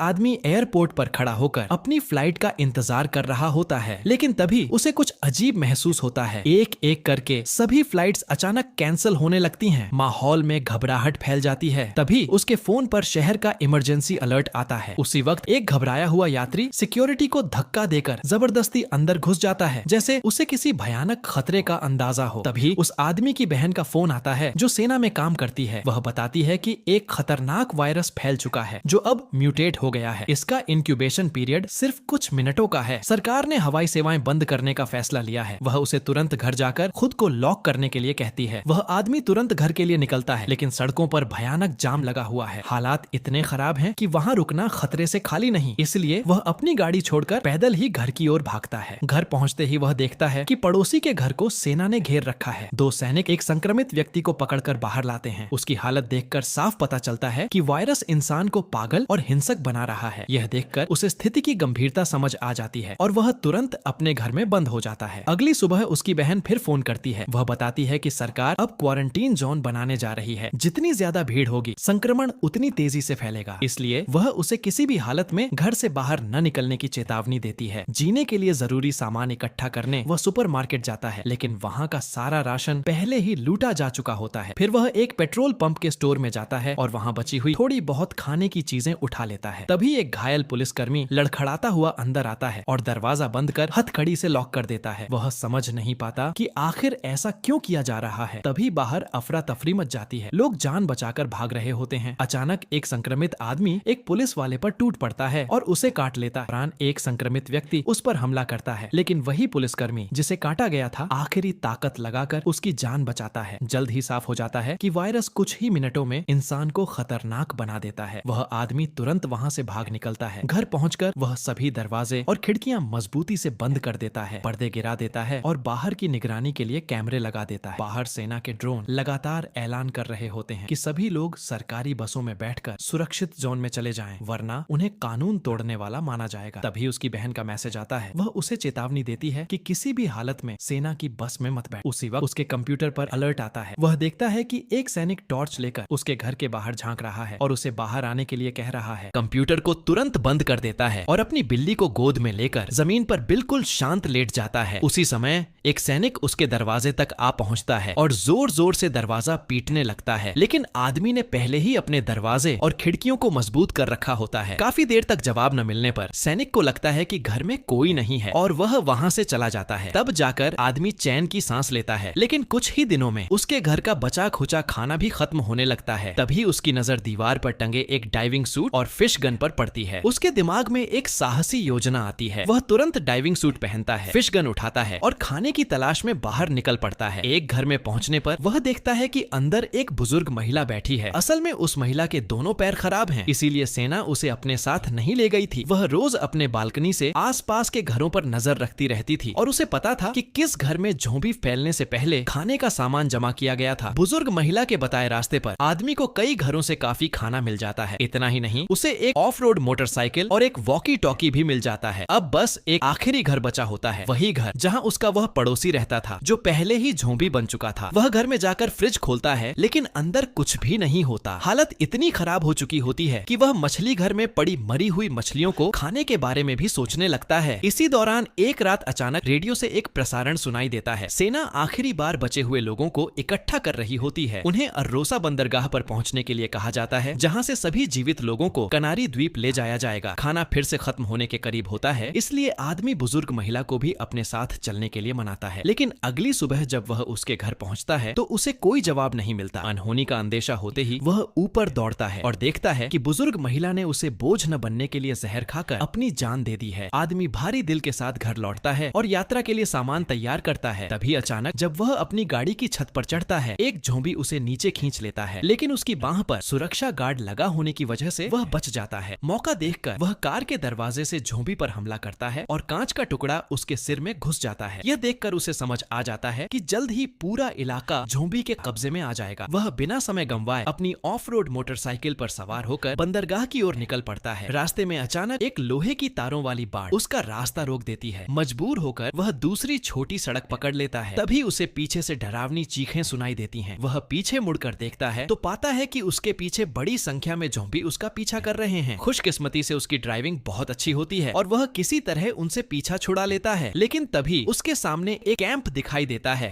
आदमी एयरपोर्ट पर खड़ा होकर अपनी फ्लाइट का इंतजार कर रहा होता है, लेकिन तभी उसे कुछ अजीब महसूस होता है। एक एक करके सभी फ्लाइट्स अचानक कैंसिल होने लगती हैं। माहौल में घबराहट फैल जाती है। तभी उसके फोन पर शहर का इमरजेंसी अलर्ट आता है। उसी वक्त एक घबराया हुआ यात्री सिक्योरिटी को धक्का देकर जबरदस्ती अंदर घुस जाता है, जैसे उसे किसी भयानक खतरे का अंदाजा हो। तभी उस आदमी की बहन का फोन आता है जो सेना में काम करती है। वह बताती है कि एक खतरनाक वायरस फैल चुका है जो अब म्यूटेट हो गया है। इसका इंक्यूबेशन पीरियड सिर्फ कुछ मिनटों का है। सरकार ने हवाई सेवाएं बंद करने का फैसला लिया है। वह उसे तुरंत घर जाकर खुद को लॉक करने के लिए कहती है। वह आदमी तुरंत घर के लिए निकलता है, लेकिन सड़कों पर भयानक जाम लगा हुआ है। हालात इतने खराब हैं कि वहां रुकना खतरे से खाली नहीं, इसलिए वह अपनी गाड़ी छोड़कर पैदल ही घर की ओर भागता है। घर पहुंचते ही वह देखता है कि पड़ोसी के घर को सेना ने घेर रखा है। दो सैनिक एक संक्रमित व्यक्ति को पकड़कर बाहर लाते हैं। उसकी हालत देखकर साफ पता चलता है कि वायरस इंसान को पागल और हिंसक बना रहा है। यह देखकर उसे स्थिति की गंभीरता समझ आ जाती है और वह तुरंत अपने घर में बंद हो जाता है। अगली सुबह उसकी बहन फिर फोन करती है। वह बताती है कि सरकार अब क्वारंटीन जोन बनाने जा रही है। जितनी ज्यादा भीड़ होगी संक्रमण उतनी तेजी से फैलेगा, इसलिए वह उसे किसी भी हालत में घर से बाहर न निकलने की चेतावनी देती है। जीने के लिए जरूरी सामान इकट्ठा करने वह सुपरमार्केट जाता है, लेकिन वहाँ का सारा राशन पहले ही लूटा जा चुका होता है। फिर वह एक पेट्रोल पंप के स्टोर में जाता है और वहाँ बची हुई थोड़ी बहुत खाने की चीजें उठा लेता है। तभी एक घायल पुलिसकर्मी लड़खड़ाता हुआ अंदर आता है और दरवाजा बंद कर हथकड़ी से लॉक कर देता है। वह समझ नहीं पाता कि आखिर ऐसा क्यों किया जा रहा है। तभी बाहर अफरा तफरी मच जाती है। लोग जान बचाकर भाग रहे होते हैं। अचानक एक संक्रमित आदमी एक पुलिस वाले पर टूट पड़ता है और उसे काट लेता है। एक संक्रमित व्यक्ति उस पर हमला करता है, लेकिन वही पुलिसकर्मी जिसे काटा गया था आखिरी ताकत लगाकर उसकी जान बचाता है। जल्द ही साफ हो जाता है कि वायरस कुछ ही मिनटों में इंसान को खतरनाक बना देता है। वह आदमी तुरंत वहाँ से भाग निकलता है। घर पहुंचकर वह सभी दरवाजे और खिड़कियां मजबूती से बंद कर देता है, पर्दे गिरा देता है और बाहर की निगरानी के लिए कैमरे लगा देता है। बाहर सेना के ड्रोन लगातार ऐलान कर रहे होते हैं कि सभी लोग सरकारी बसों में बैठकर सुरक्षित जोन में चले जाएं, वरना उन्हें कानून तोड़ने वाला माना जाएगा। तभी उसकी बहन का मैसेज आता है। वह उसे चेतावनी देती है कि किसी भी हालत में सेना की बस में मत बैठ। उसी वक्त उसके कंप्यूटर पर अलर्ट आता है। वह देखता है कि एक सैनिक टॉर्च लेकर उसके घर के बाहर झांक रहा है और उसे बाहर आने के लिए कह रहा है। कंप्यूटर को तुरंत बंद कर देता है और अपनी बिल्ली को गोद में लेकर जमीन पर बिल्कुल शांत लेट जाता है। उसी समय एक सैनिक उसके दरवाजे तक आ पहुंचता है और जोर जोर से दरवाजा पीटने लगता है, लेकिन आदमी ने पहले ही अपने दरवाजे और खिड़कियों को मजबूत कर रखा होता है। काफी देर तक जवाब न मिलने पर सैनिक को लगता है कि घर में कोई नहीं है और वह वहां से चला जाता है। तब जाकर आदमी चैन की सांस लेता है, लेकिन कुछ ही दिनों में उसके घर का बचा खुचा खाना भी खत्म होने लगता है। तभी उसकी नजर दीवार पर टंगे एक डाइविंग सूट और फिश गन पर पड़ती है। उसके दिमाग में एक साहसी योजना आती है। वह तुरंत डाइविंग सूट पहनता है, फिश गन उठाता है और खाने की तलाश में बाहर निकल पड़ता है। एक घर में पहुंचने पर वह देखता है कि अंदर एक बुजुर्ग महिला बैठी है। असल में उस महिला के दोनों पैर खराब हैं, इसीलिए सेना उसे अपने साथ नहीं ले गई थी। वह रोज अपने बालकनी से आसपास के घरों पर नजर रखती रहती थी और उसे पता था कि किस घर में झोंपी फैलने से पहले खाने का सामान जमा किया गया था। बुजुर्ग महिला के बताए रास्ते पर आदमी को कई घरों से काफी खाना मिल जाता है। इतना ही नहीं, उसे एक ऑफ रोड मोटरसाइकिल और एक वॉकी टॉकी भी मिल जाता है। अब बस एक आखिरी घर बचा होता है, वही घर जहाँ उसका वह पड़ोसी रहता था जो पहले ही झोंपी बन चुका था। वह घर में जाकर फ्रिज खोलता है, लेकिन अंदर कुछ भी नहीं होता। हालत इतनी खराब हो चुकी होती है कि वह मछली घर में पड़ी मरी हुई मछलियों को खाने के बारे में भी सोचने लगता है। इसी दौरान एक रात अचानक रेडियो से एक प्रसारण सुनाई देता है। सेना आखिरी बार बचे हुए लोगों को इकट्ठा कर रही होती है। उन्हें अर्रोसा बंदरगाह पर पहुंचने के लिए कहा जाता है, जहां से सभी जीवित लोगों को कनारी द्वीप ले जाया जाएगा। खाना फिर से खत्म होने के करीब होता है, इसलिए आदमी बुजुर्ग महिला को भी अपने साथ चलने के लिए मनाता है। लेकिन अगली सुबह जब वह उसके घर पहुंचता है तो उसे कोई जवाब नहीं मिलता। अनहोनी का अंदेशा होते ही वह ऊपर दौड़ता है और देखता है कि बुजुर्ग महिला ने उसे बोझ न बनने के लिए जहर खाकर अपनी जान दे दी है। आदमी भारी दिल के साथ घर लौटता है और यात्रा के लिए सामान तैयार करता है। तभी अचानक जब वह अपनी गाड़ी की छत पर चढ़ता है, एक झोंबी उसे नीचे खींच लेता है, लेकिन उसकी बाह पर सुरक्षा गार्ड लगा होने की वजह से वह बच जाता है। मौका देखकर वह कार के दरवाजे से झोंबी पर हमला करता है और कांच का टुकड़ा उसके सिर में घुस जाता है। यह देखकर देखकर उसे समझ आ जाता है कि जल्द ही पूरा इलाका ज़ॉम्बी के कब्जे में आ जाएगा। वह बिना समय गंवाए अपनी ऑफ रोड मोटरसाइकिल पर सवार होकर बंदरगाह की ओर निकल पड़ता है। रास्ते में अचानक एक लोहे की तारों वाली बाड़ उसका रास्ता रोक देती है। मजबूर होकर वह दूसरी छोटी सड़क पकड़ लेता है। तभी उसे पीछे से डरावनी चीखें सुनाई देती हैं। वह पीछे मुड़कर देखता है तो पाता है कि उसके पीछे बड़ी संख्या में ज़ॉम्बी उसका पीछा कर रहे हैं। खुशकिस्मती से उसकी ड्राइविंग बहुत अच्छी होती है और वह किसी तरह उनसे पीछा छुड़ा लेता है। लेकिन तभी उसके सामने एक कैंप दिखाई देता है।